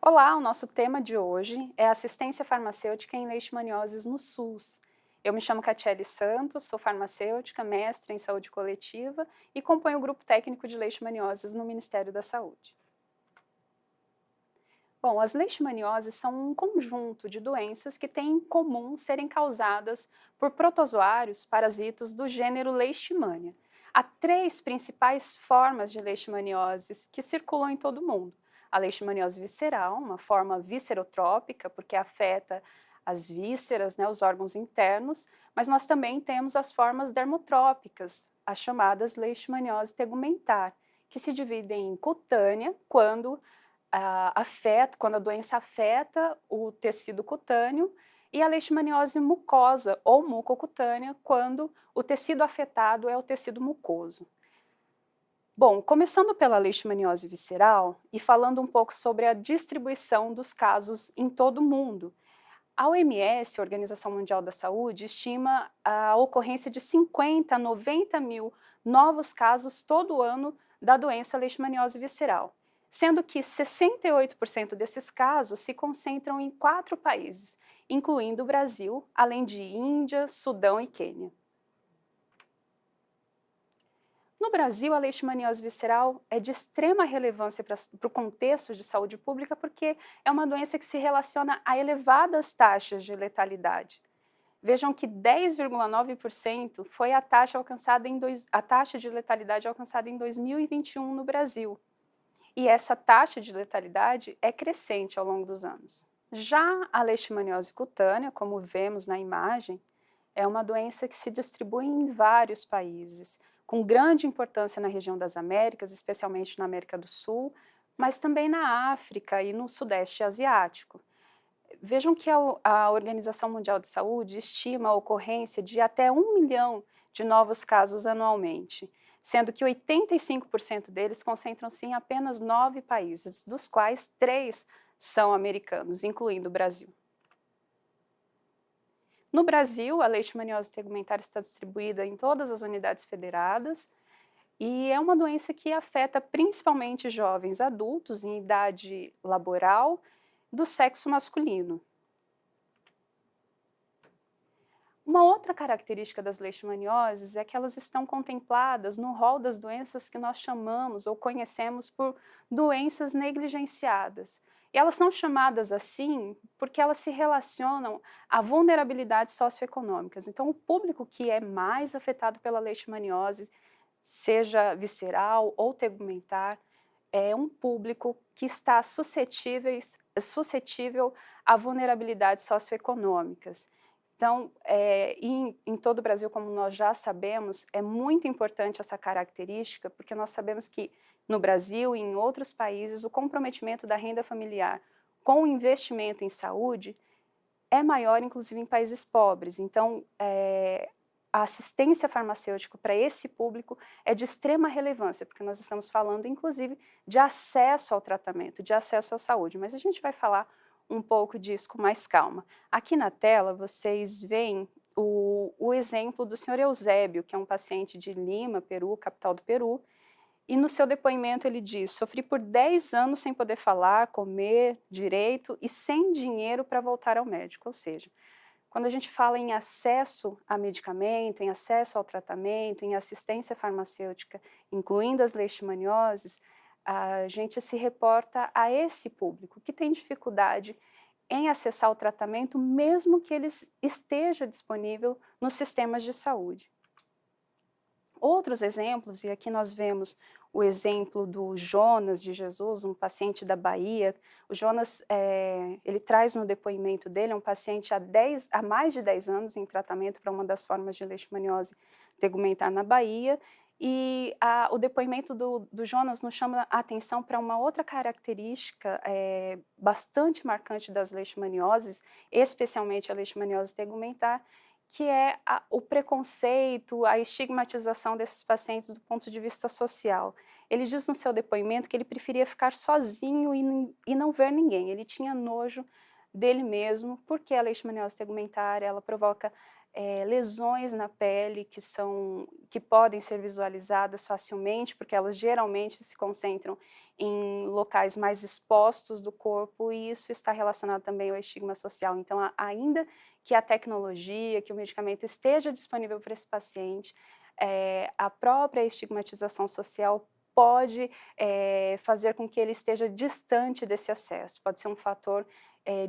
Olá, o nosso tema de hoje é assistência farmacêutica em leishmanioses no SUS. Eu me chamo Catiele Santos, sou farmacêutica, mestre em saúde coletiva e componho o grupo técnico de leishmanioses no Ministério da Saúde. Bom, as leishmanioses são um conjunto de doenças que têm em comum serem causadas por protozoários parasitos do gênero Leishmania. Há três principais formas de leishmanioses que circulam em todo o mundo. A leishmaniose visceral, uma forma viscerotrópica, porque afeta as vísceras, os órgãos internos, mas nós também temos as formas dermotrópicas, as chamadas leishmaniose tegumentar, que se dividem em cutânea, quando a doença afeta o tecido cutâneo, e a leishmaniose mucosa ou mucocutânea, quando o tecido afetado é o tecido mucoso. Bom, começando pela leishmaniose visceral e falando um pouco sobre a distribuição dos casos em todo o mundo. A OMS, a Organização Mundial da Saúde, estima a ocorrência de 50 a 90 mil novos casos todo ano da doença leishmaniose visceral, sendo que 68% desses casos se concentram em 4 países, incluindo o Brasil, além de Índia, Sudão e Quênia. No Brasil, a leishmaniose visceral é de extrema relevância para o contexto de saúde pública porque é uma doença que se relaciona a elevadas taxas de letalidade. Vejam que 10,9% foi a taxa de letalidade alcançada em 2021 no Brasil. E essa taxa de letalidade é crescente ao longo dos anos. Já a leishmaniose cutânea, como vemos na imagem, é uma doença que se distribui em vários países, com grande importância na região das Américas, especialmente na América do Sul, mas também na África e no Sudeste Asiático. Vejam que a Organização Mundial de Saúde estima a ocorrência de até 1 milhão de novos casos anualmente, sendo que 85% deles concentram-se em apenas 9 países, dos quais 3 são americanos, incluindo o Brasil. No Brasil, a leishmaniose tegumentar está distribuída em todas as unidades federadas e é uma doença que afeta principalmente jovens adultos em idade laboral do sexo masculino. Uma outra característica das leishmanioses é que elas estão contempladas no rol das doenças que nós chamamos ou conhecemos por doenças negligenciadas. E elas são chamadas assim porque elas se relacionam a vulnerabilidades socioeconômicas. Então, o público que é mais afetado pela leishmaniose, seja visceral ou tegumentar, é um público que está suscetível a vulnerabilidades socioeconômicas. Então, em todo o Brasil, como nós já sabemos, é muito importante essa característica, porque nós sabemos que no Brasil e em outros países o comprometimento da renda familiar com o investimento em saúde é maior, inclusive em países pobres. Então, a assistência farmacêutica para esse público é de extrema relevância, porque nós estamos falando, inclusive, de acesso ao tratamento, de acesso à saúde, mas a gente vai falar um pouco disso com mais calma. Aqui na tela vocês veem o exemplo do senhor Eusébio, que é um paciente de Lima, Peru, capital do Peru, e no seu depoimento ele diz: sofri por 10 anos sem poder falar, comer direito e sem dinheiro para voltar ao médico. Ou seja, quando a gente fala em acesso a medicamento, em acesso ao tratamento, em assistência farmacêutica, incluindo as leishmanioses, a gente se reporta a esse público que tem dificuldade em acessar o tratamento, mesmo que ele esteja disponível nos sistemas de saúde. Outros exemplos, e aqui nós vemos o exemplo do Jonas de Jesus, um paciente da Bahia. O Jonas, ele traz no depoimento dele, é um paciente há mais de 10 anos em tratamento para uma das formas de leishmaniose tegumentar na Bahia, e o depoimento do Jonas nos chama a atenção para uma outra característica bastante marcante das leishmanioses, especialmente a leishmaniose tegumentar, que é o preconceito, a estigmatização desses pacientes do ponto de vista social. Ele diz no seu depoimento que ele preferia ficar sozinho e não ver ninguém. Ele tinha nojo dele mesmo, porque a leishmaniose tegumentar, ela provoca lesões na pele que podem ser visualizadas facilmente, porque elas geralmente se concentram em locais mais expostos do corpo, e isso está relacionado também ao estigma social. Então, ainda que a tecnologia, que o medicamento esteja disponível para esse paciente, a própria estigmatização social pode fazer com que ele esteja distante desse acesso, pode ser um fator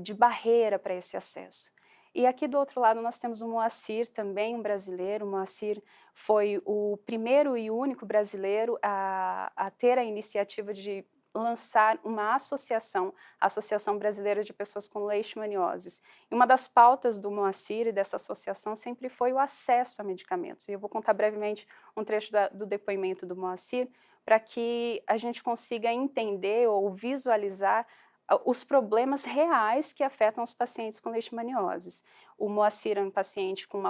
de barreira para esse acesso. E aqui do outro lado nós temos o Moacir, também um brasileiro. O Moacir foi o primeiro e único brasileiro a ter a iniciativa de lançar uma associação, a Associação Brasileira de Pessoas com Leishmanioses. E uma das pautas do Moacir e dessa associação sempre foi o acesso a medicamentos. E eu vou contar brevemente um trecho do depoimento do Moacir, para que a gente consiga entender ou visualizar os problemas reais que afetam os pacientes com leishmanioses. O Moacir é um paciente com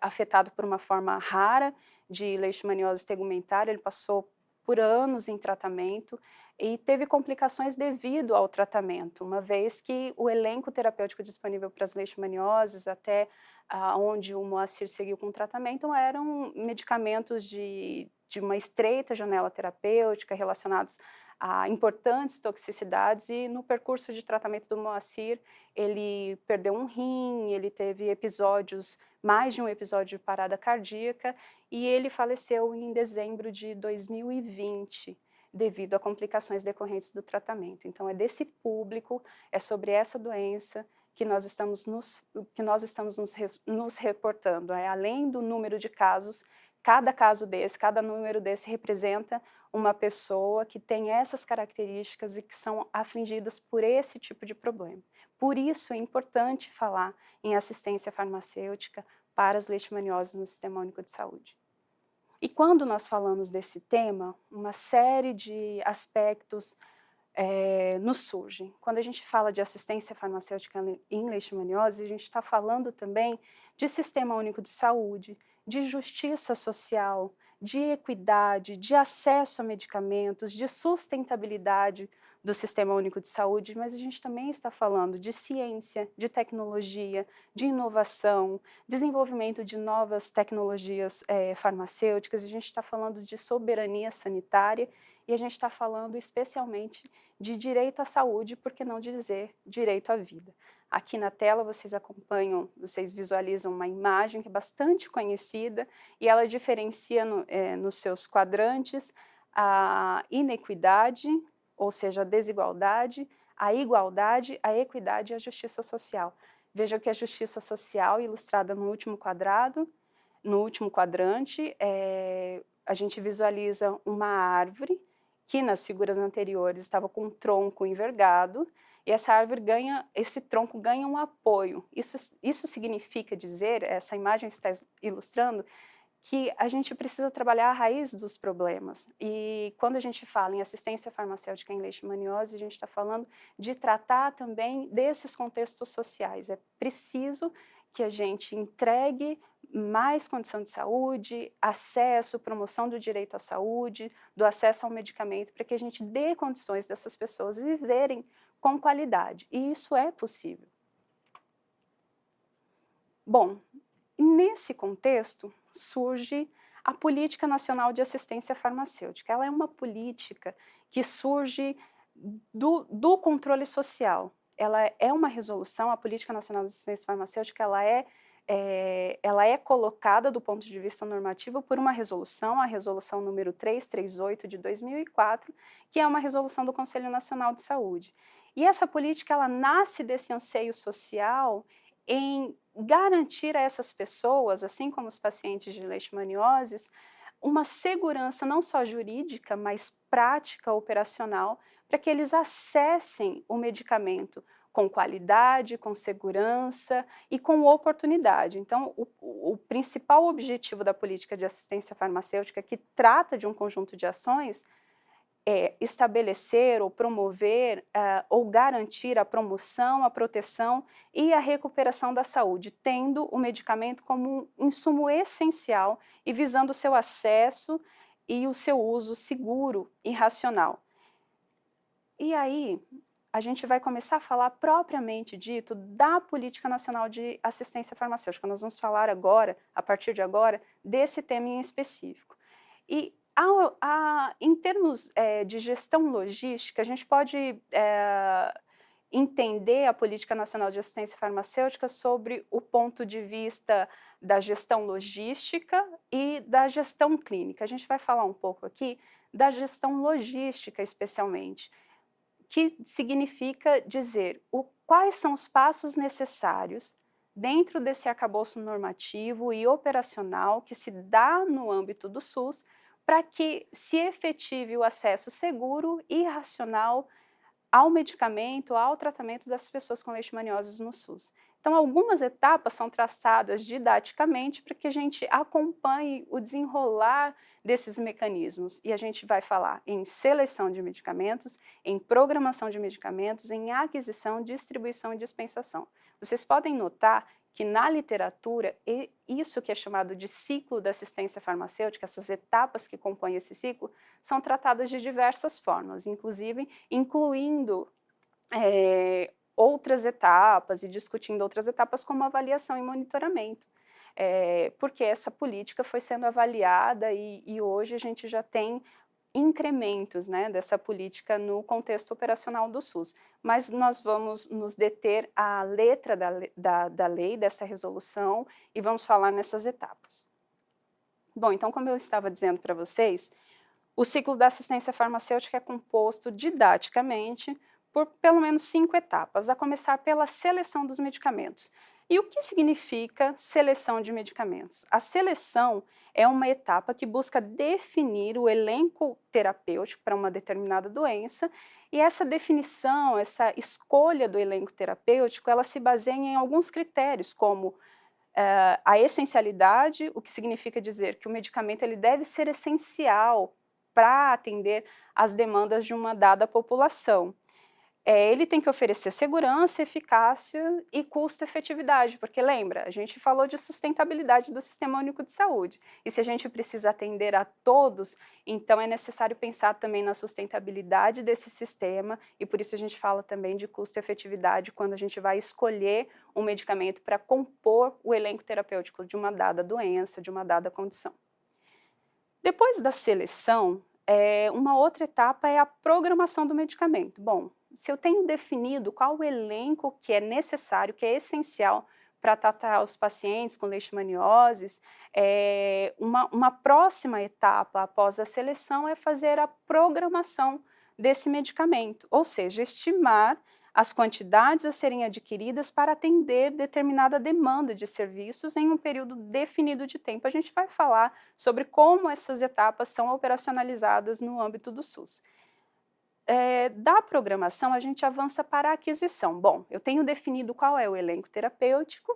afetado por uma forma rara de leishmaniose tegumentária. Ele passou por anos em tratamento e teve complicações devido ao tratamento, uma vez que o elenco terapêutico disponível para as leishmanioses, até onde o Moacir seguiu com o tratamento, eram medicamentos de uma estreita janela terapêutica relacionados a importantes toxicidades, e no percurso de tratamento do Moacir, ele perdeu um rim, ele teve mais de um episódio de parada cardíaca, e ele faleceu em dezembro de 2020, devido a complicações decorrentes do tratamento. Então é desse público, é sobre essa doença que nós estamos nos reportando. Além do número de casos, cada número desse representa uma pessoa que tem essas características e que são afligidas por esse tipo de problema. Por isso é importante falar em assistência farmacêutica para as leishmanioses no Sistema Único de Saúde. E quando nós falamos desse tema, uma série de aspectos nos surgem. Quando a gente fala de assistência farmacêutica em leishmaniose, a gente está falando também de Sistema Único de Saúde, de justiça social, de equidade, de acesso a medicamentos, de sustentabilidade do Sistema Único de Saúde, mas a gente também está falando de ciência, de tecnologia, de inovação, desenvolvimento de novas tecnologias farmacêuticas, a gente está falando de soberania sanitária, e a gente está falando especialmente de direito à saúde, por que não dizer direito à vida. Aqui na tela vocês visualizam uma imagem que é bastante conhecida, e ela diferencia nos seus quadrantes a inequidade, ou seja, a desigualdade, a igualdade, a equidade e a justiça social. Veja que a justiça social, ilustrada no último quadrante, a gente visualiza uma árvore que nas figuras anteriores estava com um tronco envergado, e esse tronco ganha um apoio. Isso significa dizer, essa imagem está ilustrando, que a gente precisa trabalhar a raiz dos problemas. E quando a gente fala em assistência farmacêutica em leishmaniose, a gente está falando de tratar também desses contextos sociais. É preciso que a gente entregue mais condição de saúde, acesso, promoção do direito à saúde, do acesso ao medicamento, para que a gente dê condições dessas pessoas viverem com qualidade. E isso é possível. Bom, nesse contexto surge a Política Nacional de Assistência Farmacêutica. Ela é uma política que surge do controle social. Ela é uma resolução, a Política Nacional de Assistência Farmacêutica, ela é colocada do ponto de vista normativo por uma resolução, a resolução número 338 de 2004, que é uma resolução do Conselho Nacional de Saúde. E essa política, ela nasce desse anseio social em garantir a essas pessoas, assim como os pacientes de leishmanioses, uma segurança não só jurídica, mas prática, operacional, para que eles acessem o medicamento com qualidade, com segurança e com oportunidade. Então, o principal objetivo da política de assistência farmacêutica, que trata de um conjunto de ações, é estabelecer ou promover ou garantir a promoção, a proteção e a recuperação da saúde, tendo o medicamento como um insumo essencial e visando o seu acesso e o seu uso seguro e racional. E aí, a gente vai começar a falar propriamente dito da Política Nacional de Assistência Farmacêutica. Nós vamos falar agora, a partir de agora, desse tema em específico. E em termos de gestão logística, a gente pode entender a Política Nacional de Assistência Farmacêutica sobre o ponto de vista da gestão logística e da gestão clínica. A gente vai falar um pouco aqui da gestão logística, especialmente, que significa dizer quais são os passos necessários dentro desse arcabouço normativo e operacional que se dá no âmbito do SUS para que se efetive o acesso seguro e racional ao medicamento, ao tratamento das pessoas com leishmaniose no SUS. Então, algumas etapas são traçadas didaticamente para que a gente acompanhe o desenrolar desses mecanismos. E a gente vai falar em seleção de medicamentos, em programação de medicamentos, em aquisição, distribuição e dispensação. Vocês podem notar que na literatura, isso que é chamado de ciclo da assistência farmacêutica, essas etapas que compõem esse ciclo, são tratadas de diversas formas, inclusive incluindo outras etapas e discutindo outras etapas como avaliação e monitoramento, porque essa política foi sendo avaliada e hoje a gente já tem incrementos, né, dessa política no contexto operacional do SUS. Mas nós vamos nos deter à letra da lei, dessa resolução, e vamos falar nessas etapas. Bom, então, como eu estava dizendo para vocês, o ciclo da assistência farmacêutica é composto didaticamente por pelo menos 5 etapas, a começar pela seleção dos medicamentos. E o que significa seleção de medicamentos? A seleção é uma etapa que busca definir o elenco terapêutico para uma determinada doença, e essa definição, essa escolha do elenco terapêutico, ela se baseia em alguns critérios, como a essencialidade, o que significa dizer que o medicamento ele deve ser essencial para atender às demandas de uma dada população. Ele tem que oferecer segurança, eficácia e custo-efetividade, porque lembra, a gente falou de sustentabilidade do Sistema Único de Saúde, e se a gente precisa atender a todos, então é necessário pensar também na sustentabilidade desse sistema, e por isso a gente fala também de custo-efetividade quando a gente vai escolher um medicamento para compor o elenco terapêutico de uma dada doença, de uma dada condição. Depois da seleção, uma outra etapa é a programação do medicamento. Bom, se eu tenho definido qual o elenco que é necessário, que é essencial para tratar os pacientes com leishmanioses, uma próxima etapa após a seleção é fazer a programação desse medicamento, ou seja, estimar as quantidades a serem adquiridas para atender determinada demanda de serviços em um período definido de tempo. A gente vai falar sobre como essas etapas são operacionalizadas no âmbito do SUS. Da programação, a gente avança para a aquisição. Bom, eu tenho definido qual é o elenco terapêutico,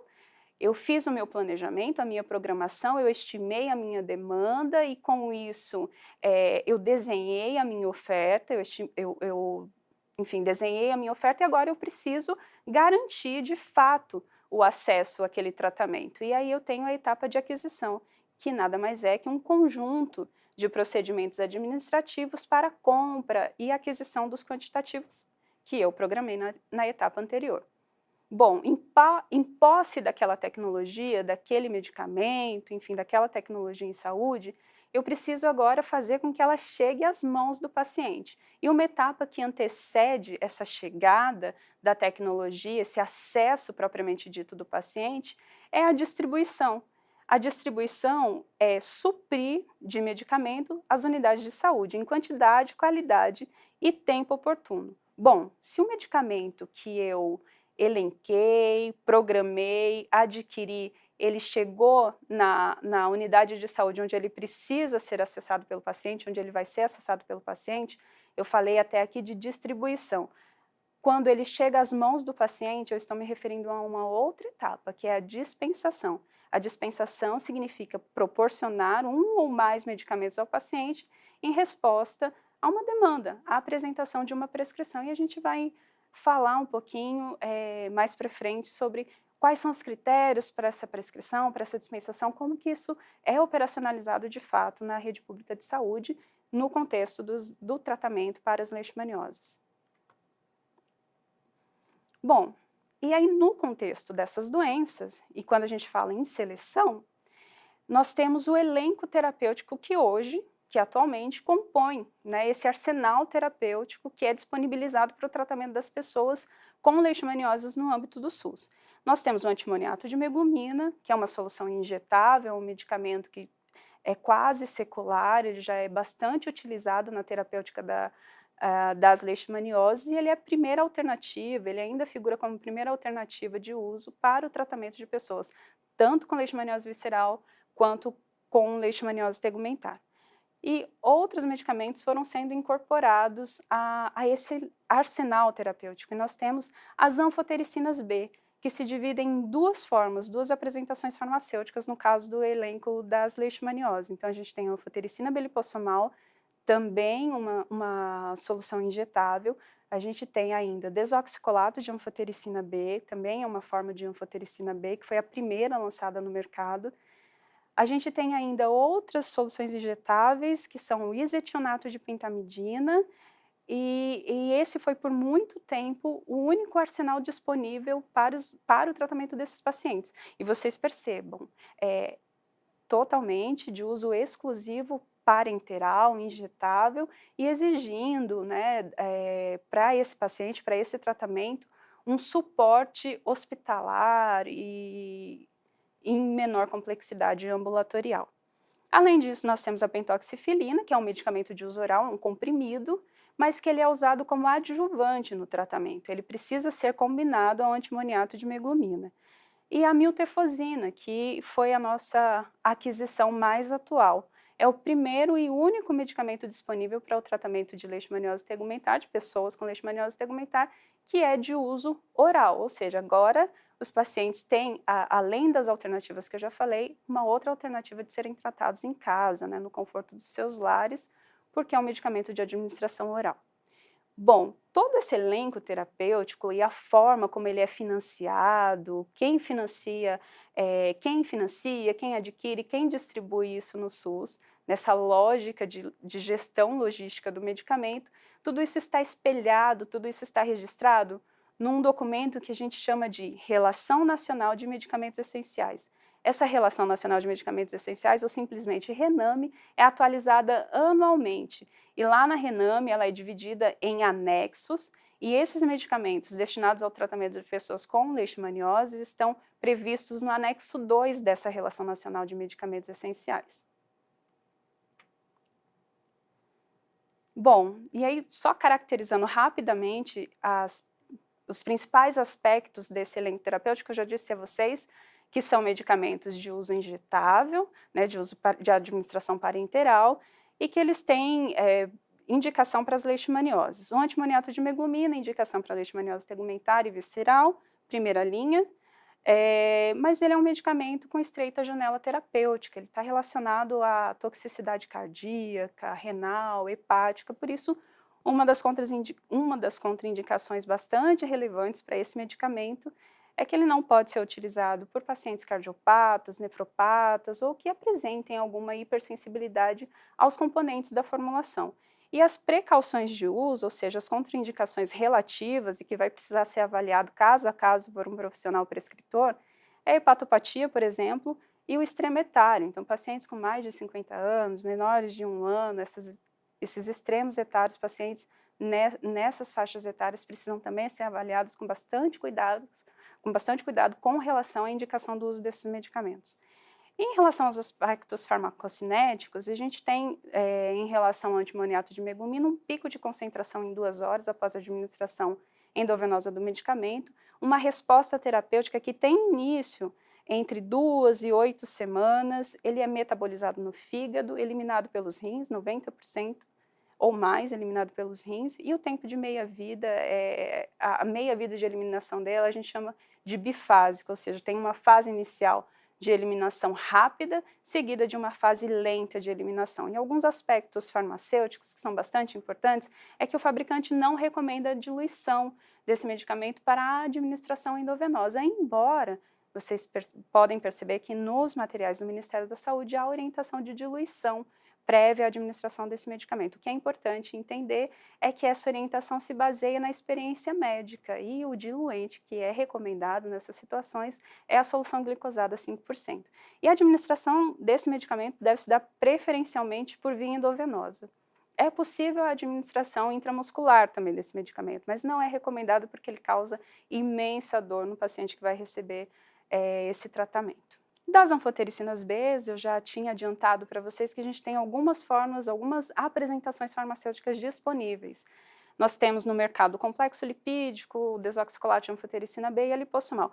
eu fiz o meu planejamento, a minha programação, eu estimei a minha demanda e, com isso, eu desenhei a minha oferta, enfim, desenhei a minha oferta e agora eu preciso garantir, de fato, o acesso àquele tratamento. E aí eu tenho a etapa de aquisição, que nada mais é que um conjunto de procedimentos administrativos para compra e aquisição dos quantitativos que eu programei na etapa anterior. Bom, em posse daquela tecnologia, daquele medicamento, enfim, daquela tecnologia em saúde, eu preciso agora fazer com que ela chegue às mãos do paciente. E uma etapa que antecede essa chegada da tecnologia, esse acesso propriamente dito do paciente, é a distribuição. A distribuição é suprir de medicamento as unidades de saúde em quantidade, qualidade e tempo oportuno. Bom, se o medicamento que eu elenquei, programei, adquiri, ele chegou na unidade de saúde onde ele precisa ser acessado pelo paciente, onde ele vai ser acessado pelo paciente, eu falei até aqui de distribuição. Quando ele chega às mãos do paciente, eu estou me referindo a uma outra etapa, que é a dispensação. A dispensação significa proporcionar um ou mais medicamentos ao paciente em resposta a uma demanda, a apresentação de uma prescrição. E a gente vai falar um pouquinho mais para frente sobre quais são os critérios para essa prescrição, para essa dispensação, como que isso é operacionalizado de fato na rede pública de saúde, no contexto do tratamento para as leishmanioses. Bom, e aí no contexto dessas doenças, e quando a gente fala em seleção, nós temos o elenco terapêutico que atualmente compõe, né, esse arsenal terapêutico que é disponibilizado para o tratamento das pessoas com leishmanioses no âmbito do SUS. Nós temos o antimoniato de meglumina, que é uma solução injetável, um medicamento que é quase secular, ele já é bastante utilizado na terapêutica das leishmanioses e ele é a primeira alternativa, ele ainda figura como primeira alternativa de uso para o tratamento de pessoas, tanto com leishmaniose visceral quanto com leishmaniose tegumentar. E outros medicamentos foram sendo incorporados a esse arsenal terapêutico. E nós temos as anfotericinas B, que se dividem em duas formas, duas apresentações farmacêuticas no caso do elenco das leishmanioses. Então a gente tem a anfotericina B lipossomal, também uma solução injetável. A gente tem ainda desoxicolato de anfotericina B, também é uma forma de anfotericina B, que foi a primeira lançada no mercado. A gente tem ainda outras soluções injetáveis, que são o isetionato de pentamidina, e esse foi por muito tempo o único arsenal disponível para o tratamento desses pacientes. E vocês percebam, é totalmente de uso exclusivo parenteral, injetável, e exigindo, né, para esse paciente, para esse tratamento, um suporte hospitalar e em menor complexidade ambulatorial. Além disso, nós temos a pentoxifilina, que é um medicamento de uso oral, um comprimido, mas que ele é usado como adjuvante no tratamento. Ele precisa ser combinado ao antimoniato de meglumina. E a miltefosina, que foi a nossa aquisição mais atual. É o primeiro e único medicamento disponível para o tratamento de leishmaniose tegumentar, de pessoas com leishmaniose tegumentar, que é de uso oral, ou seja, agora os pacientes têm, além das alternativas que eu já falei, uma outra alternativa de serem tratados em casa, né, no conforto dos seus lares, porque é um medicamento de administração oral. Bom, todo esse elenco terapêutico e a forma como ele é financiado, quem financia, quem adquire, quem distribui isso no SUS, nessa lógica de gestão logística do medicamento, tudo isso está espelhado, tudo isso está registrado num documento que a gente chama de Relação Nacional de Medicamentos Essenciais. Essa Relação Nacional de Medicamentos Essenciais, ou simplesmente RENAME, é atualizada anualmente. E lá na RENAME ela é dividida em anexos, e esses medicamentos destinados ao tratamento de pessoas com leishmaniose estão previstos no anexo 2 dessa Relação Nacional de Medicamentos Essenciais. Bom, e aí só caracterizando rapidamente os principais aspectos desse elenco terapêutico, eu já disse a vocês que são medicamentos de uso injetável, né, de uso de administração parenteral, e que eles têm indicação para as leishmanioses. O antimoniato de meglumina, indicação para leishmaniose tegumentar e visceral, primeira linha, mas ele é um medicamento com estreita janela terapêutica, ele está relacionado à toxicidade cardíaca, renal, hepática, por isso uma das contraindicações bastante relevantes para esse medicamento é que ele não pode ser utilizado por pacientes cardiopatas, nefropatas ou que apresentem alguma hipersensibilidade aos componentes da formulação. E as precauções de uso, ou seja, as contraindicações relativas e que vai precisar ser avaliado caso a caso por um profissional prescritor, é a hepatopatia, por exemplo, e o extremo etário. Então, pacientes com mais de 50 anos, menores de 1 ano, esses extremos etários, pacientes nessas faixas etárias precisam também ser avaliados com bastante cuidado com relação à indicação do uso desses medicamentos. Em relação aos aspectos farmacocinéticos, a gente tem, em relação ao antimoniato de meglumina, um pico de concentração em 2 horas após a administração endovenosa do medicamento, uma resposta terapêutica que tem início entre 2 e 8 semanas, ele é metabolizado no fígado, eliminado pelos rins, 90% ou mais eliminado pelos rins, e o tempo de meia-vida, a meia-vida de eliminação dela a gente chama de bifásico, ou seja, tem uma fase inicial de eliminação rápida, seguida de uma fase lenta de eliminação. E alguns aspectos farmacêuticos que são bastante importantes é que o fabricante não recomenda a diluição desse medicamento para a administração endovenosa, embora vocês podem perceber que nos materiais do Ministério da Saúde há orientação de diluição prévia à administração desse medicamento. O que é importante entender é que essa orientação se baseia na experiência médica e o diluente que é recomendado nessas situações é a solução glicosada 5%. E a administração desse medicamento deve se dar preferencialmente por via endovenosa. É possível a administração intramuscular também desse medicamento, mas não é recomendado porque ele causa imensa dor no paciente que vai receber esse tratamento. Das anfotericinas B, eu já tinha adiantado para vocês que a gente tem algumas formas, algumas apresentações farmacêuticas disponíveis. Nós temos no mercado o complexo lipídico, o desoxicolato de anfotericina B e a lipossomal.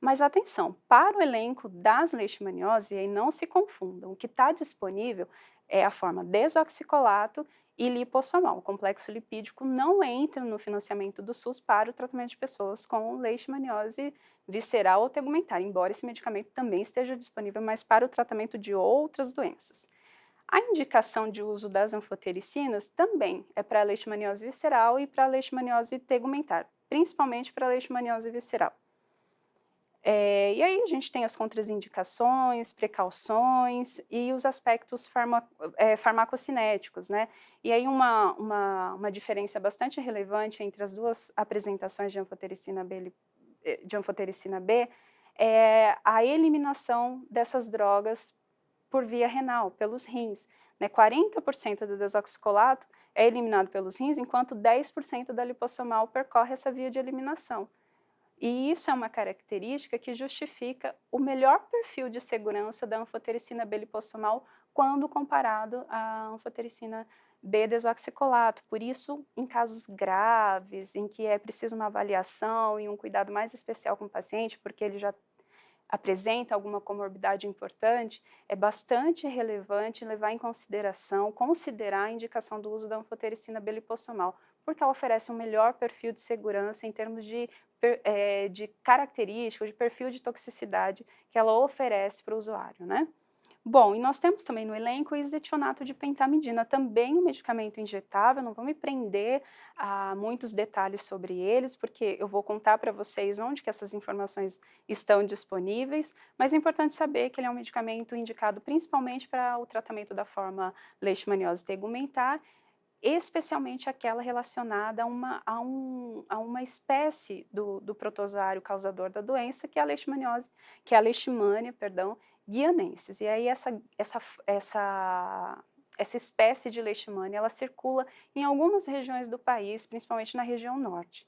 Mas atenção, para o elenco das leishmaniose, e aí não se confundam, o que está disponível é a forma desoxicolato e lipossomal. O complexo lipídico não entra no financiamento do SUS para o tratamento de pessoas com leishmaniose visceral ou tegumentar, embora esse medicamento também esteja disponível, mas para o tratamento de outras doenças. A indicação de uso das anfotericinas também é para a leishmaniose visceral e para a leishmaniose tegumentar, principalmente para a leishmaniose visceral. E aí a gente tem as contraindicações, precauções e os aspectos farmacocinéticos, né? E aí uma diferença bastante relevante entre as duas apresentações de anfotericina B é a eliminação dessas drogas por via renal, pelos rins. Né? 40% do desoxicolato é eliminado pelos rins, enquanto 10% da lipossomal percorre essa via de eliminação. E isso é uma característica que justifica o melhor perfil de segurança da anfotericina B lipossomal quando comparado à anfotericina B desoxicolato. Por isso, em casos graves, em que é preciso uma avaliação e um cuidado mais especial com o paciente, porque ele já apresenta alguma comorbidade importante, é bastante relevante levar em consideração, considerar a indicação do uso da anfotericina B lipossomal, porque ela oferece um melhor perfil de segurança em termos de características, de perfil de toxicidade que ela oferece para o usuário, né? Bom, e nós temos também no elenco o isetionato de pentamidina, também um medicamento injetável, não vou me prender a muitos detalhes sobre eles, porque eu vou contar para vocês onde que essas informações estão disponíveis, mas é importante saber que ele é um medicamento indicado principalmente para o tratamento da forma leishmaniose tegumentar, especialmente aquela relacionada a uma espécie do protozoário causador da doença, que é a leishmaniose, que é a leishmania, perdão, guianensis. E aí essa espécie de leishmania, ela circula em algumas regiões do país, principalmente na região norte.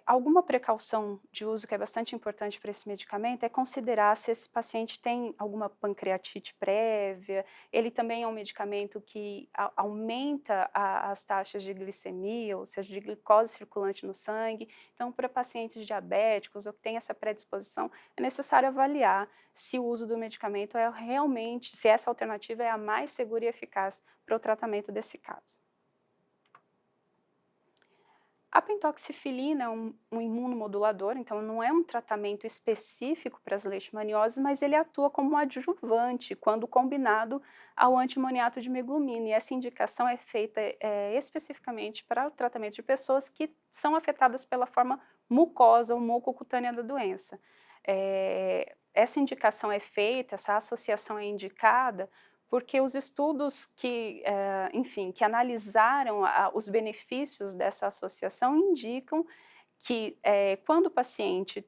Alguma precaução de uso que é bastante importante para esse medicamento é considerar se esse paciente tem alguma pancreatite prévia. Ele também é um medicamento que aumenta as taxas de glicemia, ou seja, de glicose circulante no sangue. Então, para pacientes diabéticos ou que têm essa predisposição, é necessário avaliar se o uso do medicamento é realmente, se essa alternativa é a mais segura e eficaz para o tratamento desse caso. A pentoxifilina é um imunomodulador, então não é um tratamento específico para as leishmanioses, mas ele atua como um adjuvante quando combinado ao antimoniato de meglumina, e essa indicação é feita especificamente para o tratamento de pessoas que são afetadas pela forma mucosa ou mucocutânea da doença. Essa indicação é feita, essa associação é indicada porque os estudos que analisaram os benefícios dessa associação indicam que quando o paciente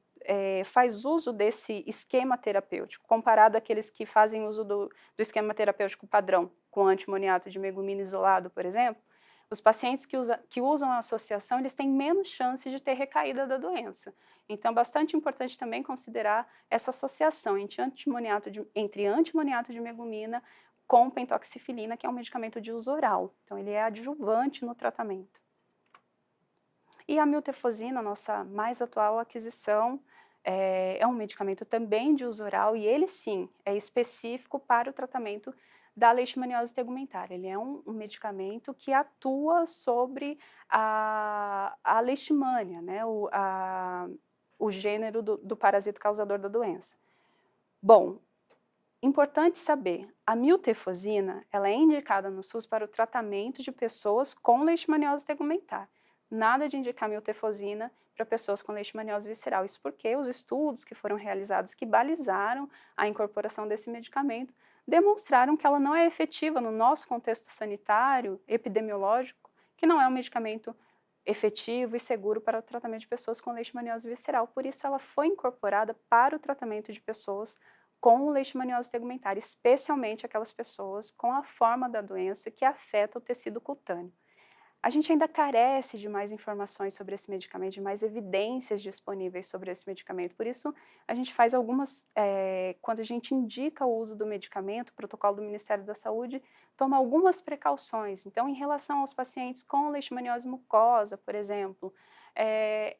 faz uso desse esquema terapêutico, comparado àqueles que fazem uso do esquema terapêutico padrão, com antimoniato de meglumina isolado, por exemplo, os pacientes que usam a associação, eles têm menos chance de ter recaída da doença. Então, é bastante importante também considerar essa associação entre antimoniato de meglumina com pentoxifilina, que é um medicamento de uso oral. Então, ele é adjuvante no tratamento. E a miltefosina, nossa mais atual aquisição, é um medicamento também de uso oral e ele sim é específico para o tratamento da leishmaniose tegumentar. Ele é um medicamento que atua sobre a leishmania, né, o gênero do parasito causador da doença. Bom, importante saber, a miltefosina, ela é indicada no SUS para o tratamento de pessoas com leishmaniose tegumentar. Nada de indicar miltefosina para pessoas com leishmaniose visceral. Isso porque os estudos que foram realizados que balizaram a incorporação desse medicamento demonstraram que ela não é efetiva no nosso contexto sanitário, epidemiológico, que não é um medicamento efetivo e seguro para o tratamento de pessoas com leishmaniose visceral. Por isso, ela foi incorporada para o tratamento de pessoas com leishmaniose tegumentar, especialmente aquelas pessoas com a forma da doença que afeta o tecido cutâneo. A gente ainda carece de mais informações sobre esse medicamento, de mais evidências disponíveis sobre esse medicamento. Por isso, a gente faz quando a gente indica o uso do medicamento, o protocolo do Ministério da Saúde toma algumas precauções. Então, em relação aos pacientes com leishmaniose mucosa, por exemplo,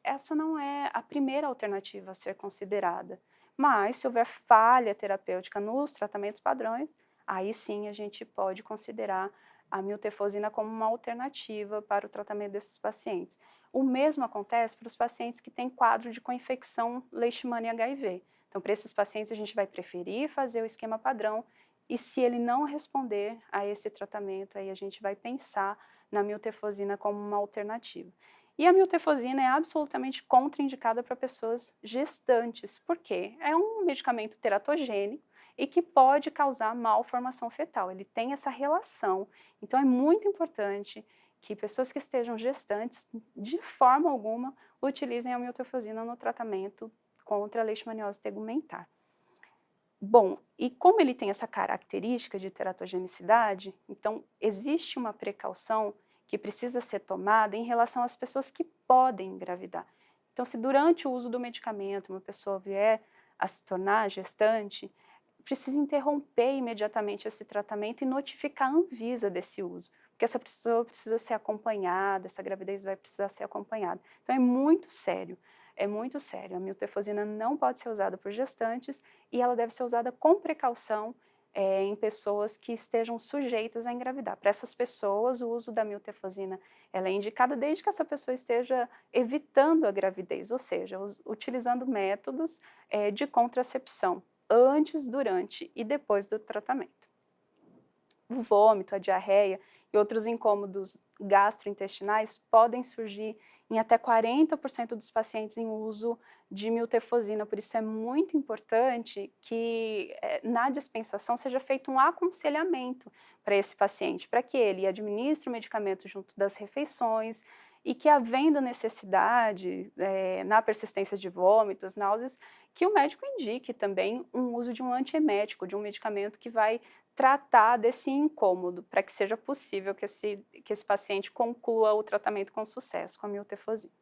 essa não é a primeira alternativa a ser considerada. Mas, se houver falha terapêutica nos tratamentos padrões, aí sim a gente pode considerar a miltefosina como uma alternativa para o tratamento desses pacientes. O mesmo acontece para os pacientes que têm quadro de coinfecção Leishmania HIV. Então, para esses pacientes, a gente vai preferir fazer o esquema padrão e se ele não responder a esse tratamento, aí a gente vai pensar na miltefosina como uma alternativa. E a miltefosina é absolutamente contraindicada para pessoas gestantes. Por quê? É um medicamento teratogênico e que pode causar malformação fetal. Ele tem essa relação. Então, é muito importante que pessoas que estejam gestantes, de forma alguma, utilizem a miltefosina no tratamento contra a leishmaniose tegumentar. Bom, e como ele tem essa característica de teratogenicidade, então existe uma precaução que precisa ser tomada em relação às pessoas que podem engravidar. Então, se durante o uso do medicamento uma pessoa vier a se tornar gestante, precisa interromper imediatamente esse tratamento e notificar a Anvisa desse uso, porque essa pessoa precisa ser acompanhada, essa gravidez vai precisar ser acompanhada. Então, é muito sério. É muito sério, a miltefosina não pode ser usada por gestantes e ela deve ser usada com precaução em pessoas que estejam sujeitas a engravidar. Para essas pessoas, o uso da miltefosina ela é indicada desde que essa pessoa esteja evitando a gravidez, ou seja, utilizando métodos de contracepção antes, durante e depois do tratamento. O vômito, a diarreia e outros incômodos gastrointestinais podem surgir em até 40% dos pacientes em uso de miltefosina, por isso é muito importante que na dispensação seja feito um aconselhamento para esse paciente, para que ele administre o medicamento junto das refeições e que, havendo necessidade, na persistência de vômitos, náuseas, que o médico indique também um uso de um antiemético, de um medicamento que vai tratar desse incômodo, para que seja possível que esse paciente conclua o tratamento com sucesso com a miltefosina.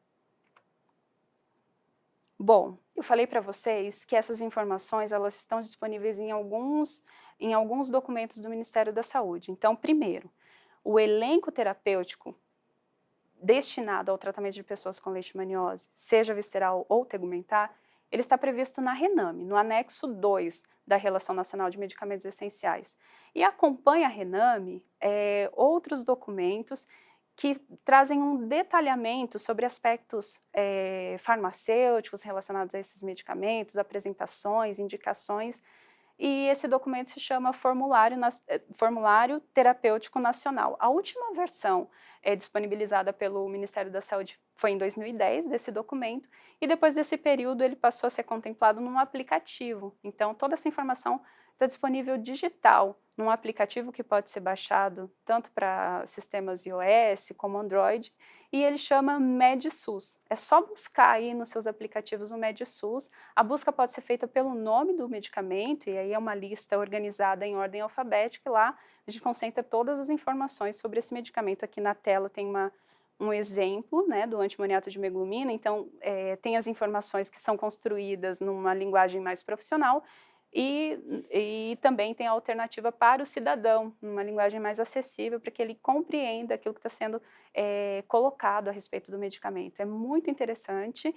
Bom, eu falei para vocês que essas informações elas estão disponíveis em alguns documentos do Ministério da Saúde. Então, primeiro, o elenco terapêutico destinado ao tratamento de pessoas com leishmaniose, seja visceral ou tegumentar, ele está previsto na RENAME, no anexo 2 da Relação Nacional de Medicamentos Essenciais. E acompanha a RENAME outros documentos que trazem um detalhamento sobre aspectos farmacêuticos relacionados a esses medicamentos, apresentações, indicações, e esse documento se chama Formulário Terapêutico Nacional. A última versão disponibilizada pelo Ministério da Saúde foi em 2010, desse documento, e depois desse período ele passou a ser contemplado num aplicativo. Então, toda essa informação está disponível digital, num aplicativo que pode ser baixado tanto para sistemas iOS como Android, e ele chama MedSUS. É só buscar aí nos seus aplicativos o MedSUS. A busca pode ser feita pelo nome do medicamento, e aí é uma lista organizada em ordem alfabética, e lá a gente concentra todas as informações sobre esse medicamento. Aqui na tela tem um exemplo, né, do antimoniato de meglumina, então tem as informações que são construídas numa linguagem mais profissional, e também tem a alternativa para o cidadão, numa linguagem mais acessível, para que ele compreenda aquilo que está sendo colocado a respeito do medicamento. É muito interessante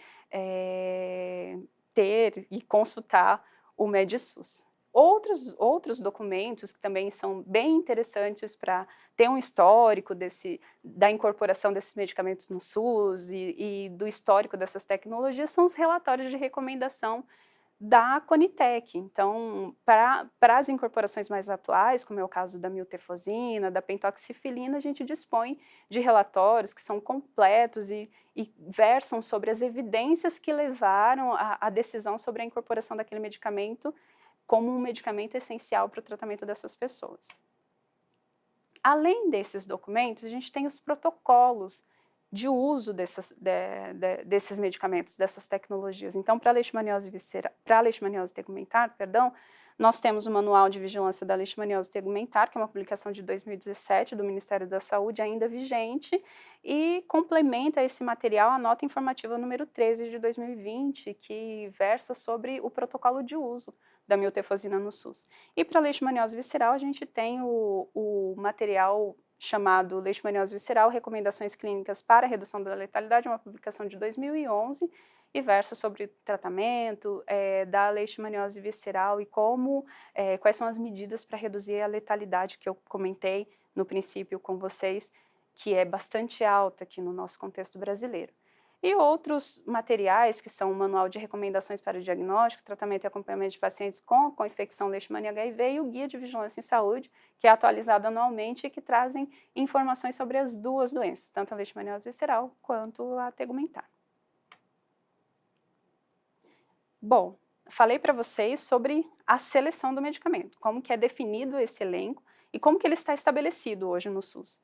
ter e consultar o MedSUS. Outros documentos que também são bem interessantes para ter um histórico da incorporação desses medicamentos no SUS e do histórico dessas tecnologias são os relatórios de recomendação da Conitec. Então, para as incorporações mais atuais, como é o caso da miltefosina, da pentoxifilina, a gente dispõe de relatórios que são completos e versam sobre as evidências que levaram à decisão sobre a incorporação daquele medicamento como um medicamento essencial para o tratamento dessas pessoas. Além desses documentos, a gente tem os protocolos de uso desses medicamentos, dessas tecnologias. Então, para a leishmaniose tegumentar, nós temos o Manual de Vigilância da Leishmaniose tegumentar, que é uma publicação de 2017 do Ministério da Saúde, ainda vigente, e complementa esse material a nota informativa número 13 de 2020, que versa sobre o protocolo de uso da miltefosina no SUS. E para a leishmaniose visceral, a gente tem o material chamado Leishmaniose Visceral, Recomendações Clínicas para a Redução da Letalidade, uma publicação de 2011, e versa sobre o tratamento da leishmaniose visceral e quais são as medidas para reduzir a letalidade que eu comentei no princípio com vocês, que é bastante alta aqui no nosso contexto brasileiro. E outros materiais, que são o Manual de Recomendações para o Diagnóstico, Tratamento e Acompanhamento de Pacientes com infecção Leishmania HIV e o Guia de Vigilância em Saúde, que é atualizado anualmente e que trazem informações sobre as duas doenças, tanto a leishmaniose visceral quanto a tegumentar. Bom, falei para vocês sobre a seleção do medicamento, como que é definido esse elenco e como que ele está estabelecido hoje no SUS.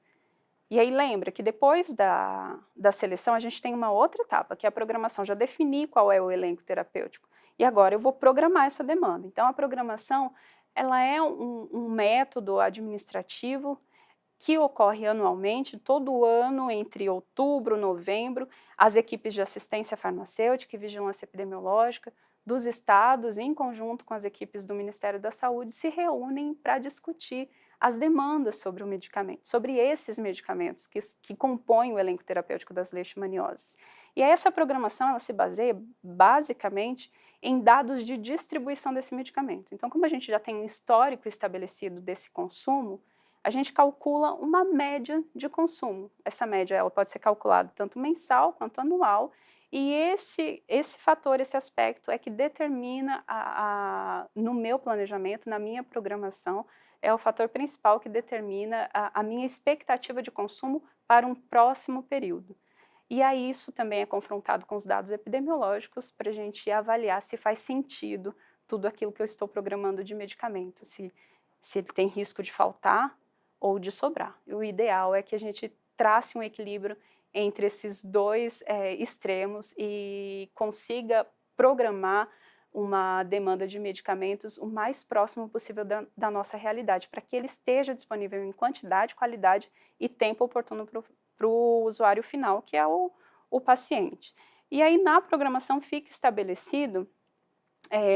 E aí lembra que depois da seleção a gente tem uma outra etapa, que é a programação. Já defini qual é o elenco terapêutico e agora eu vou programar essa demanda. Então a programação, ela é um método administrativo que ocorre anualmente, todo ano, entre outubro e novembro, as equipes de assistência farmacêutica e vigilância epidemiológica dos estados, em conjunto com as equipes do Ministério da Saúde, se reúnem para discutir as demandas sobre o medicamento, sobre esses medicamentos que compõem o elenco terapêutico das leishmanioses. E essa programação, ela se baseia basicamente em dados de distribuição desse medicamento. Então, como a gente já tem um histórico estabelecido desse consumo, a gente calcula uma média de consumo. Essa média ela pode ser calculada tanto mensal quanto anual, e esse fator, esse aspecto é que determina, no meu planejamento, na minha programação, é o fator principal que determina a minha expectativa de consumo para um próximo período. E aí isso também é confrontado com os dados epidemiológicos para a gente avaliar se faz sentido tudo aquilo que eu estou programando de medicamento, se ele tem risco de faltar ou de sobrar. E o ideal é que a gente trace um equilíbrio entre esses dois extremos e consiga programar uma demanda de medicamentos o mais próximo possível da nossa realidade, para que ele esteja disponível em quantidade, qualidade e tempo oportuno para o usuário final, que é o paciente. E aí na programação fica estabelecido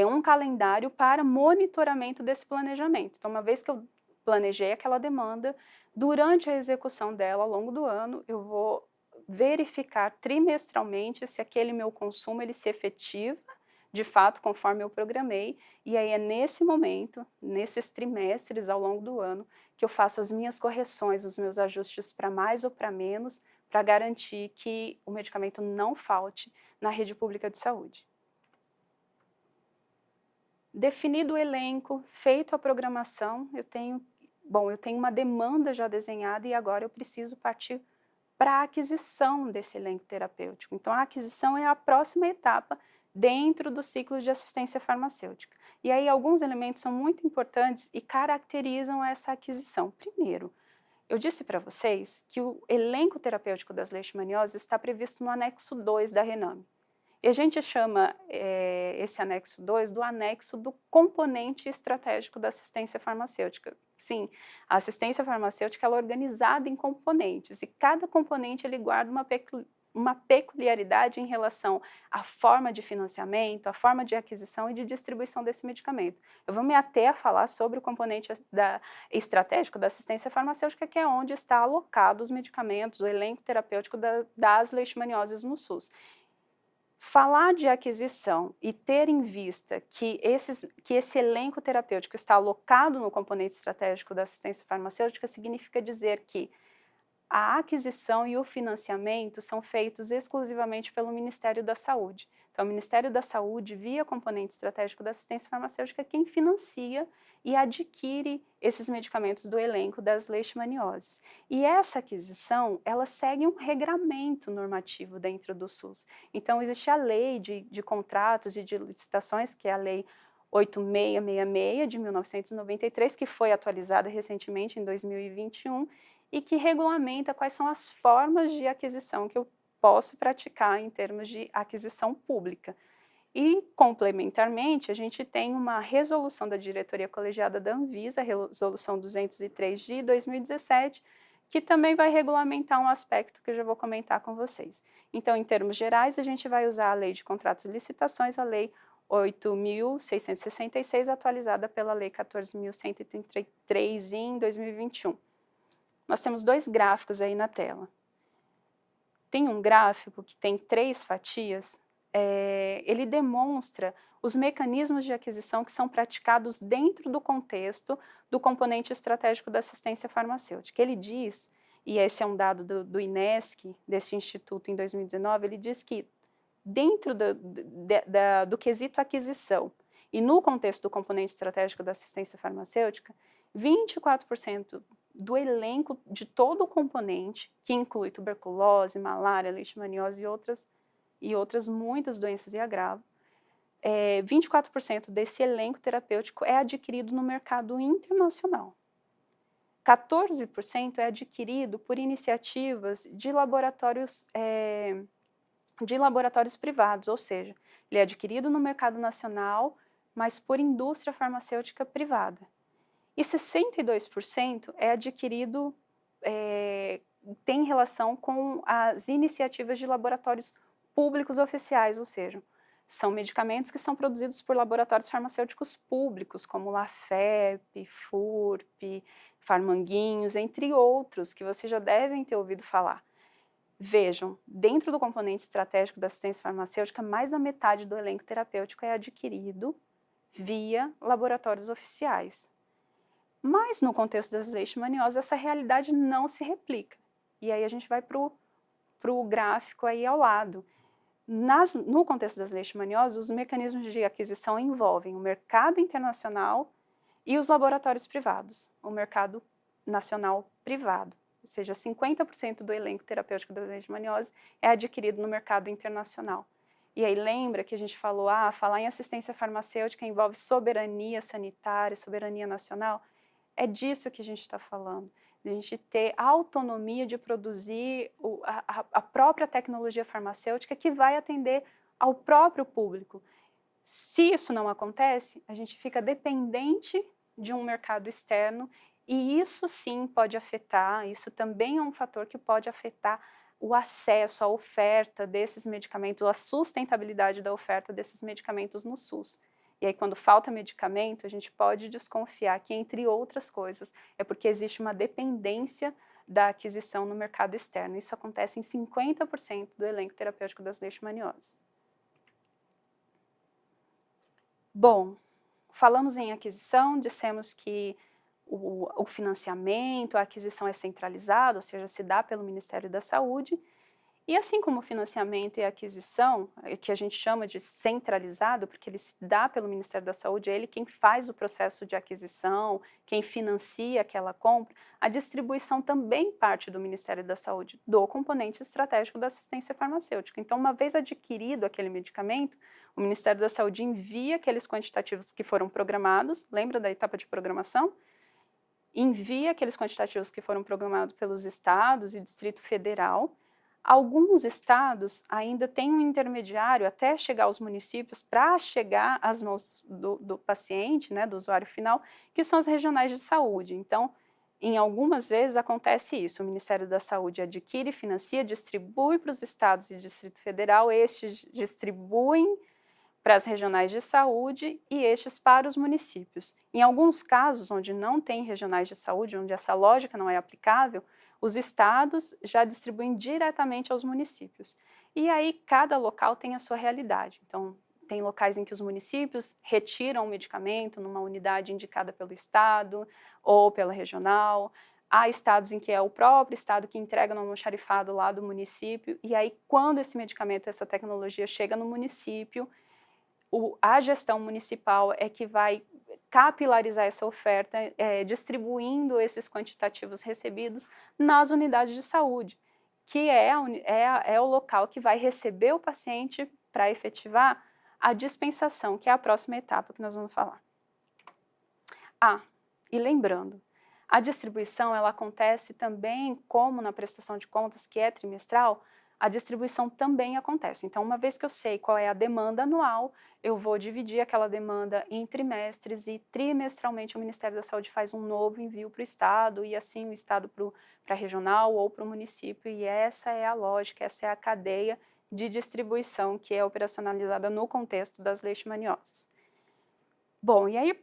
um calendário para monitoramento desse planejamento. Então, uma vez que eu planejei aquela demanda, durante a execução dela ao longo do ano, eu vou verificar trimestralmente se aquele meu consumo ele se efetiva de fato, conforme eu programei, e aí é nesse momento, nesses trimestres ao longo do ano, que eu faço as minhas correções, os meus ajustes para mais ou para menos, para garantir que o medicamento não falte na rede pública de saúde. Definido o elenco, feito a programação, eu tenho uma demanda já desenhada e agora eu preciso partir para a aquisição desse elenco terapêutico. Então, a aquisição é a próxima etapa dentro do ciclo de assistência farmacêutica. E aí alguns elementos são muito importantes e caracterizam essa aquisição. Primeiro, eu disse para vocês que o elenco terapêutico das leishmanioses está previsto no anexo 2 da RENAME. E a gente chama esse anexo 2 do anexo do componente estratégico da assistência farmacêutica. Sim, a assistência farmacêutica ela é organizada em componentes e cada componente ele guarda uma peculiaridade em relação à forma de financiamento, à forma de aquisição e de distribuição desse medicamento. Eu vou me ater a falar sobre o componente estratégico da assistência farmacêutica, que é onde está alocado os medicamentos, o elenco terapêutico das leishmanioses no SUS. Falar de aquisição e ter em vista que esse elenco terapêutico está alocado no componente estratégico da assistência farmacêutica significa dizer que a aquisição e o financiamento são feitos exclusivamente pelo Ministério da Saúde. Então, o Ministério da Saúde, via componente estratégico da assistência farmacêutica, é quem financia e adquire esses medicamentos do elenco das leishmanioses. E essa aquisição, ela segue um regramento normativo dentro do SUS. Então, existe a lei de contratos e de licitações, que é a lei 8666 de 1993, que foi atualizada recentemente em 2021 e que regulamenta quais são as formas de aquisição que eu posso praticar em termos de aquisição pública. E, complementarmente, a gente tem uma resolução da diretoria colegiada da Anvisa, a resolução 203 de 2017, que também vai regulamentar um aspecto que eu já vou comentar com vocês. Então, em termos gerais, a gente vai usar a Lei de Contratos e Licitações, a Lei 8.666, atualizada pela Lei 14.133 em 2021. Nós temos dois gráficos aí na tela. Tem um gráfico que tem 3 fatias, ele demonstra os mecanismos de aquisição que são praticados dentro do contexto do componente estratégico da assistência farmacêutica. Ele diz, e esse é um dado do INESC, desse instituto em 2019, ele diz que dentro do quesito aquisição e no contexto do componente estratégico da assistência farmacêutica, 24% do elenco de todo o componente, que inclui tuberculose, malária, leishmaniose e outras muitas doenças e agravos, 24% desse elenco terapêutico é adquirido no mercado internacional. 14% é adquirido por iniciativas de laboratórios privados, ou seja, ele é adquirido no mercado nacional, mas por indústria farmacêutica privada. E 62% é adquirido, tem relação com as iniciativas de laboratórios públicos oficiais, ou seja, são medicamentos que são produzidos por laboratórios farmacêuticos públicos, como Lafep, FURP, Farmanguinhos, entre outros, que vocês já devem ter ouvido falar. Vejam, dentro do componente estratégico da assistência farmacêutica, mais da metade do elenco terapêutico é adquirido via laboratórios oficiais. Mas, no contexto das leishmanioses, essa realidade não se replica. E aí a gente vai para o gráfico aí ao lado. No contexto das leishmanioses, os mecanismos de aquisição envolvem o mercado internacional e os laboratórios privados, o mercado nacional privado. Ou seja, 50% do elenco terapêutico da leishmaniose é adquirido no mercado internacional. E aí lembra que a gente falou, falar em assistência farmacêutica envolve soberania sanitária, soberania nacional? É disso que a gente está falando, de a gente ter autonomia de produzir a própria tecnologia farmacêutica que vai atender ao próprio público. Se isso não acontece, a gente fica dependente de um mercado externo e isso sim pode afetar, isso também é um fator que pode afetar o acesso, a oferta desses medicamentos, a sustentabilidade da oferta desses medicamentos no SUS. E aí, quando falta medicamento, a gente pode desconfiar que, entre outras coisas, é porque existe uma dependência da aquisição no mercado externo. Isso acontece em 50% do elenco terapêutico das leishmanioses. Bom, falamos em aquisição, dissemos que o financiamento, a aquisição é centralizado, ou seja, se dá pelo Ministério da Saúde. E assim como o financiamento e a aquisição, que a gente chama de centralizado, porque ele se dá pelo Ministério da Saúde, é ele quem faz o processo de aquisição, quem financia aquela compra, a distribuição também parte do Ministério da Saúde, do componente estratégico da assistência farmacêutica. Então, uma vez adquirido aquele medicamento, o Ministério da Saúde envia aqueles quantitativos que foram programados, lembra da etapa de programação? Envia aqueles quantitativos que foram programados pelos estados e Distrito Federal. Alguns estados ainda têm um intermediário até chegar aos municípios para chegar às mãos do paciente, né, do usuário final, que são as regionais de saúde. Então, em algumas vezes acontece isso, o Ministério da Saúde adquire, financia, distribui para os estados e Distrito Federal, estes distribuem para as regionais de saúde e estes para os municípios. Em alguns casos, onde não tem regionais de saúde, onde essa lógica não é aplicável, os estados já distribuem diretamente aos municípios. E aí cada local tem a sua realidade. Então, tem locais em que os municípios retiram o medicamento numa unidade indicada pelo estado ou pela regional. Há estados em que é o próprio estado que entrega no almoxarifado lá do município. E aí, quando esse medicamento, essa tecnologia chega no município, a gestão municipal é que vai capilarizar essa oferta, distribuindo esses quantitativos recebidos nas unidades de saúde, que é o local que vai receber o paciente para efetivar a dispensação, que é a próxima etapa que nós vamos falar. E lembrando, a distribuição ela acontece também, como na prestação de contas, que é trimestral, a distribuição também acontece. Então, uma vez que eu sei qual é a demanda anual, eu vou dividir aquela demanda em trimestres e trimestralmente o Ministério da Saúde faz um novo envio para o Estado e assim o Estado para a regional ou para o município, e essa é a lógica, essa é a cadeia de distribuição que é operacionalizada no contexto das leishmanioses. Bom, e aí,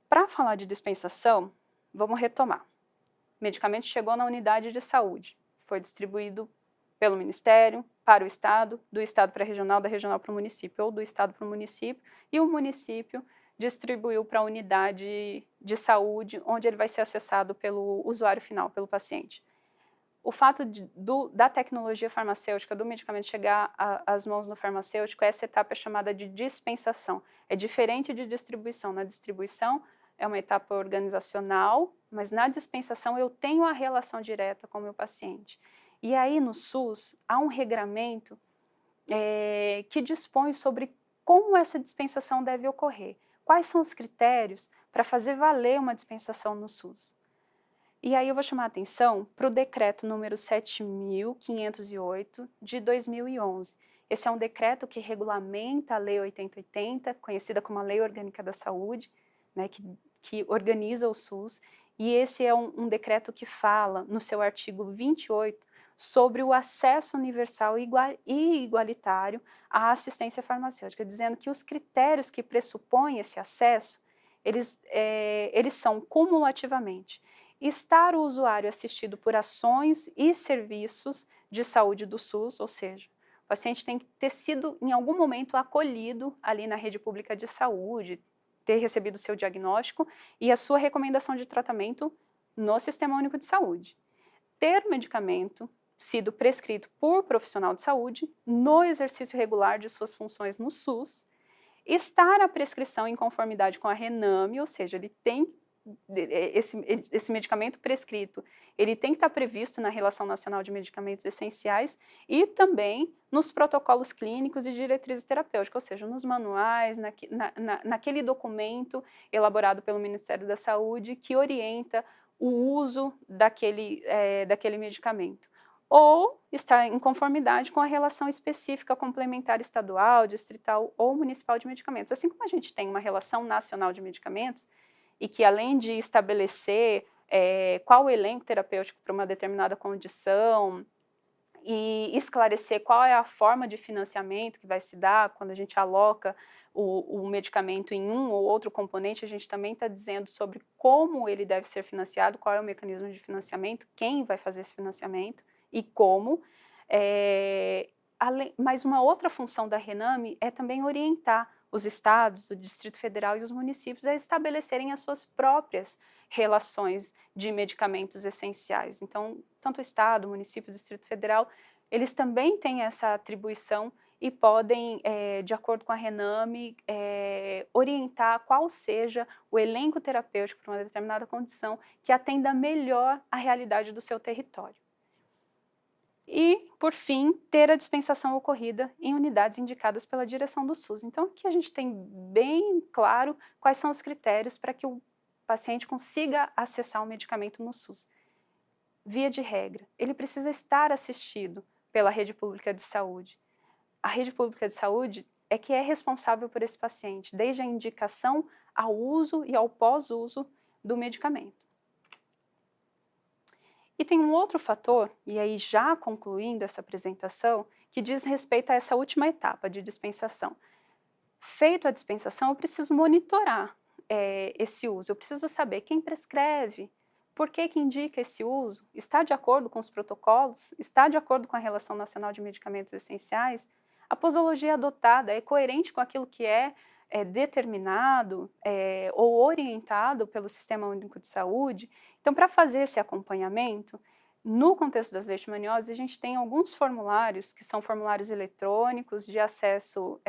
para falar de dispensação, vamos retomar. O medicamento chegou na unidade de saúde, foi distribuído pelo Ministério para o Estado, do Estado para a regional, da regional para o município, ou do Estado para o município, e o município distribuiu para a unidade de saúde, onde ele vai ser acessado pelo usuário final, pelo paciente. O fato da tecnologia farmacêutica, do medicamento chegar às mãos do farmacêutico, essa etapa é chamada de dispensação. É diferente de distribuição. Na distribuição é uma etapa organizacional, mas na dispensação eu tenho a relação direta com o meu paciente. E aí no SUS há um regramento que dispõe sobre como essa dispensação deve ocorrer. Quais são os critérios para fazer valer uma dispensação no SUS? E aí eu vou chamar a atenção para o decreto número 7.508 de 2011. Esse é um decreto que regulamenta a Lei 8080, conhecida como a Lei Orgânica da Saúde, né, que organiza o SUS, e esse é um decreto que fala, no seu artigo 28, sobre o acesso universal e igualitário à assistência farmacêutica, dizendo que os critérios que pressupõem esse acesso, eles são cumulativamente estar o usuário assistido por ações e serviços de saúde do SUS, ou seja, o paciente tem que ter sido em algum momento acolhido ali na rede pública de saúde, ter recebido o seu diagnóstico e a sua recomendação de tratamento no Sistema Único de Saúde. Ter o medicamento sido prescrito por profissional de saúde no exercício regular de suas funções no SUS, estar a prescrição em conformidade com a RENAME, ou seja, ele tem esse medicamento prescrito, ele tem que estar previsto na Relação Nacional de Medicamentos Essenciais e também nos protocolos clínicos e diretrizes terapêuticas, ou seja, nos manuais, naquele documento elaborado pelo Ministério da Saúde que orienta o uso daquele medicamento. Ou estar em conformidade com a relação específica complementar estadual, distrital ou municipal de medicamentos. Assim como a gente tem uma relação nacional de medicamentos, e que além de estabelecer qual o elenco terapêutico para uma determinada condição e esclarecer qual é a forma de financiamento que vai se dar quando a gente aloca o medicamento em um ou outro componente, a gente também está dizendo sobre como ele deve ser financiado, qual é o mecanismo de financiamento, quem vai fazer esse financiamento e como. Mas uma outra função da RENAME é também orientar os estados, o Distrito Federal e os municípios a estabelecerem as suas próprias relações de medicamentos essenciais. Então, tanto o estado, o município, o Distrito Federal, eles também têm essa atribuição e podem, de acordo com a RENAME, orientar qual seja o elenco terapêutico para uma determinada condição que atenda melhor a realidade do seu território. E, por fim, ter a dispensação ocorrida em unidades indicadas pela direção do SUS. Então, aqui a gente tem bem claro quais são os critérios para que o paciente consiga acessar o medicamento no SUS. Via de regra, ele precisa estar assistido pela rede pública de saúde. A rede pública de saúde é que é responsável por esse paciente, desde a indicação ao uso e ao pós-uso do medicamento. E tem um outro fator, e aí já concluindo essa apresentação, que diz respeito a essa última etapa de dispensação. Feito a dispensação, eu preciso monitorar esse uso, eu preciso saber quem prescreve, por que indica esse uso, está de acordo com os protocolos, está de acordo com a Relação Nacional de Medicamentos Essenciais, a posologia adotada é coerente com aquilo que é determinado ou orientado pelo Sistema Único de Saúde. Então, para fazer esse acompanhamento, no contexto das leishmanioses, a gente tem alguns formulários, que são formulários eletrônicos de acesso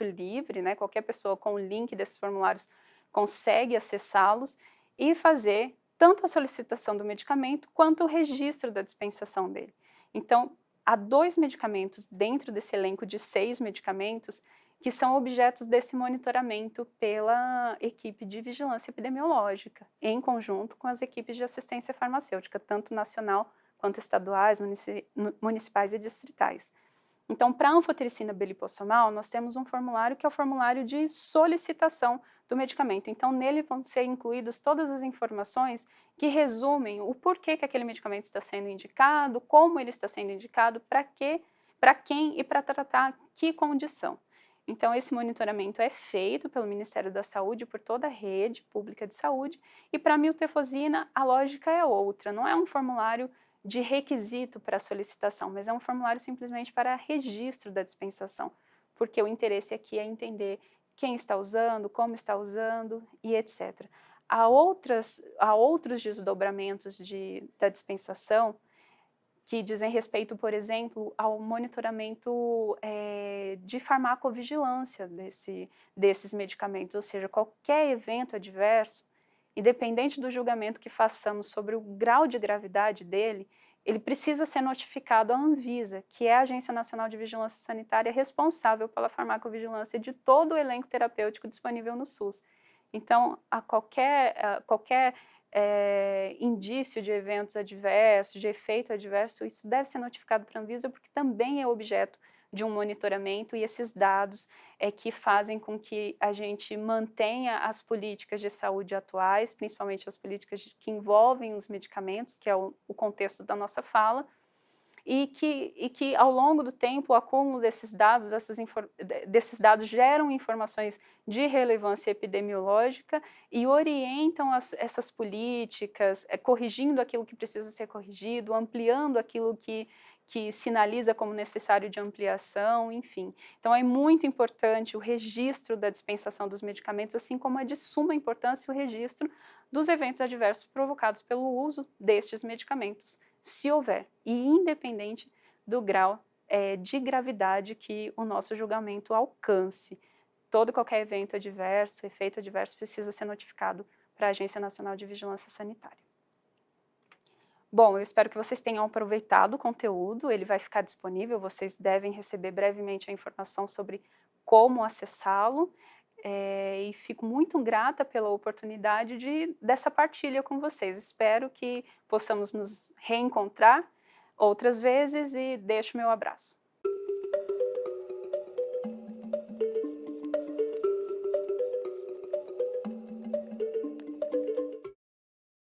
livre, né? Qualquer pessoa com o link desses formulários consegue acessá-los e fazer tanto a solicitação do medicamento quanto o registro da dispensação dele. Então, há 2 medicamentos dentro desse elenco de 6 medicamentos que são objetos desse monitoramento pela equipe de vigilância epidemiológica, em conjunto com as equipes de assistência farmacêutica, tanto nacional quanto estaduais, municipais e distritais. Então, para a anfotericina bilipossomal, nós temos um formulário que é o formulário de solicitação do medicamento. Então, nele vão ser incluídas todas as informações que resumem o porquê que aquele medicamento está sendo indicado, como ele está sendo indicado, para quê, para quem e para tratar que condição. Então, esse monitoramento é feito pelo Ministério da Saúde, por toda a rede pública de saúde, e para a miltefosina a lógica é outra, não é um formulário de requisito para solicitação, mas é um formulário simplesmente para registro da dispensação, porque o interesse aqui é entender quem está usando, como está usando e etc. Há outros desdobramentos da dispensação que dizem respeito, por exemplo, ao monitoramento de farmacovigilância desses medicamentos, ou seja, qualquer evento adverso, independente do julgamento que façamos sobre o grau de gravidade dele, ele precisa ser notificado à Anvisa, que é a Agência Nacional de Vigilância Sanitária responsável pela farmacovigilância de todo o elenco terapêutico disponível no SUS. Então, qualquer indício de eventos adversos, de efeito adverso, isso deve ser notificado para a Anvisa, porque também é objeto de um monitoramento, e esses dados que fazem com que a gente mantenha as políticas de saúde atuais, principalmente as políticas que envolvem os medicamentos, que é o contexto da nossa fala, e que ao longo do tempo o acúmulo desses dados geram informações de relevância epidemiológica e orientam essas políticas, corrigindo aquilo que precisa ser corrigido, ampliando aquilo que sinaliza como necessário de ampliação, enfim. Então é muito importante o registro da dispensação dos medicamentos, assim como é de suma importância o registro dos eventos adversos provocados pelo uso destes medicamentos, se houver, e independente do grau de gravidade que o nosso julgamento alcance. Todo e qualquer evento adverso, efeito adverso, precisa ser notificado para a Agência Nacional de Vigilância Sanitária. Bom, eu espero que vocês tenham aproveitado o conteúdo, ele vai ficar disponível, vocês devem receber brevemente a informação sobre como acessá-lo, e fico muito grata pela oportunidade dessa partilha com vocês. Espero que possamos nos reencontrar outras vezes e deixo meu abraço.